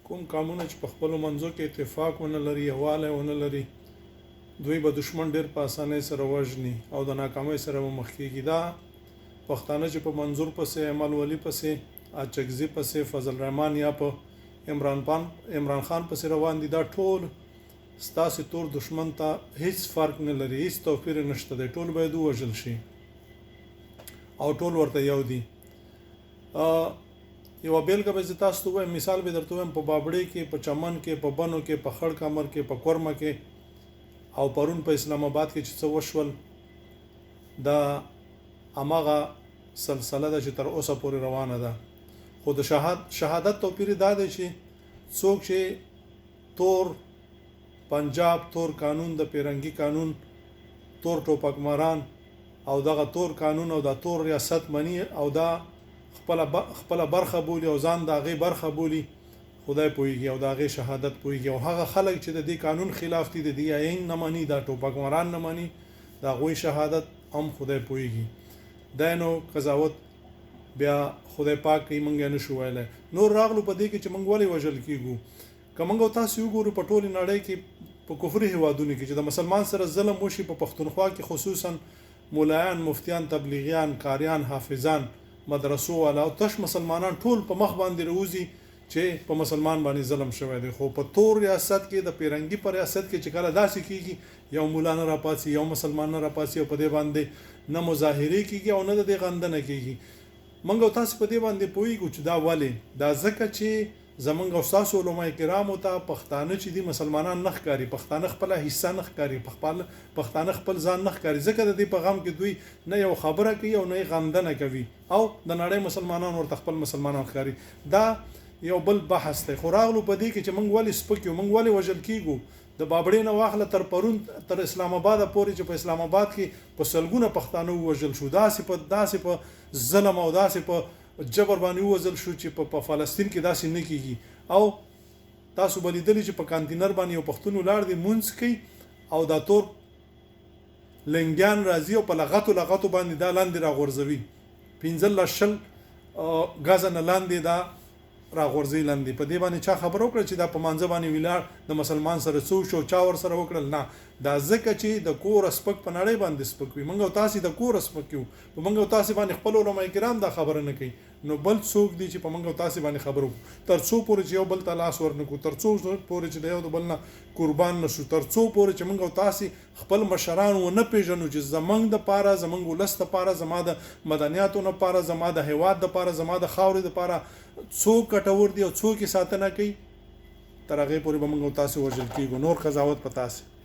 کوم قومونه چې په خپلو منځو کې اتفاق ونه لري، یووالی ونه لري، دوی به دشمن ډېر په اسانۍ سره وژني او د ناکامۍ سره به مخ کېږي. دا پښتانه چې په منظور پسې، عمل ولي پسې، اچکزي پسې، فضل الرحمن یا په عمران خان پسې روان دي، دا ټول ستاسې تور دشمن ته هیڅ فرق نه لري، هیڅ توپیر نشته دی، ټول باید ووژل شي او ټول ورته یو دي. یوه بیلګه به زه تاسو ته ووایم، مثال به درته ووایم، په بابړې کې، په چمن کې، په بنو کې، په خړ کمر کې، په کورمه کې او پرون په اسلام آباد کې چې څه وشول، دا هماغه سلسله ده چې تر اوسه پورې روانه ده. خو د شهادت توپیر دا دی چې څوک چې تور پنجاب، تور قانون، د پیرنګي قانون، تور ټوپک ماران او دغه تور قانون او دا تور ریاست مني او دا خپل برخه بولي او ځان د هغې برخه بولي، خدای پوهیږي او د هغې شهادت پوهیږي. او هغه خلک چې د دې قانون خلاف دي، د دې آئین نه مني، دا ټوپک ماران نه مني، د هغوی شهادت هم خدای پوهیږي. دا نو قضاوت بیا خدای پاک کوي، موږ یې نشو ویلی. نور راغلو په دې کې چې موږ ولې وژل کېږو. که موږ تاسو وګورو په ټولې نړۍ کې په کفري هیوادونو کې چې د مسلمان سره ظلم وشي، په پښتونخوا کې خصوصا مولایان، مفتیان، تبلیغیان، قاریان، حافظان، مدرسو والا او تش مسلمانان ټول په مخ باندې راوځي چې په مسلمان باندې ظلم شوی دی. خو په تور ریاست کې، د پیرنګي په ریاست کې چې کله داسې کېږي، یو مولا نه راپاسي، یو مسلمان نه راپاسي او په دې باندې نه مظاهرې کېږي او نه د دې غندنه کېږي. موږ او تاسو په دې باندې پوهېږو چې دا ولې؟ دا ځکه چې زمونږ او ستاسو علما کرامو ته پښتانه چې دي مسلمانان نه ښکاري، پښتانه خپله حصه نه ښکاري، پښتانه خپل ځان نه ښکاري، ځکه د دې په غم کې دوی نه یو خبره کوي او نه یې غندنه کوي او د نړۍ مسلمانان ورته خپل مسلمانان ښکاري. دا یو بل بحث دی. خو راغلو په دې کې چې موږ ولې سپک یو، موږ ولې وژل کېږو. د بابړې نه واخله تر پرون تر اسلام آباده پورې چې په اسلام آباد کې په سلګونه پښتانه ووژل شو، داسې په ظلم او داسې په جبر باندې ووژل شو چې په فلسطین کې داسې نه کېږي. او تاسو به لیدلي چې په کانتینر باندې یو پښتون ولاړ دی، مونځ کوي او دا تور لنګیان راځي او په لغتو باندې دا لاندې راغورځوي، 15-20 غزه نه لاندې دا راغورځي لاندې. په دې باندې چا خبر وکړه چې دا په مانځه باندې ولاړ د مسلمان سره څو شو، چا ور سره وکړل؟ نه، دا ځکه چې د کور سپک په نړۍ باندې سپک وي. موږ او تاسو د کور سپک یو، په موږ او تاسو باندې خپل علما کرام دا خبره نه کوي، نو بل څوک دی چې په موږ او تاسو باندې خبرو تر څو پورې چې یو بل ته لاس ورنکو، تر څو پورې چې د یو بل نه قربان نشو، تر څو پورې چې موږ او تاسو خپل مشران و نه پیژنو چې زمنګ د پاره، زمنګ ولست د پاره، زما د مدنیاتو نه پاره، زما د هیواد د پاره، زما د خاورې د پاره څوک کټور دی او څوک یې ساتنه کوي، تر هغې پورې به موږ او تاسو وژل کېږو. نور قضاوت په تاسو.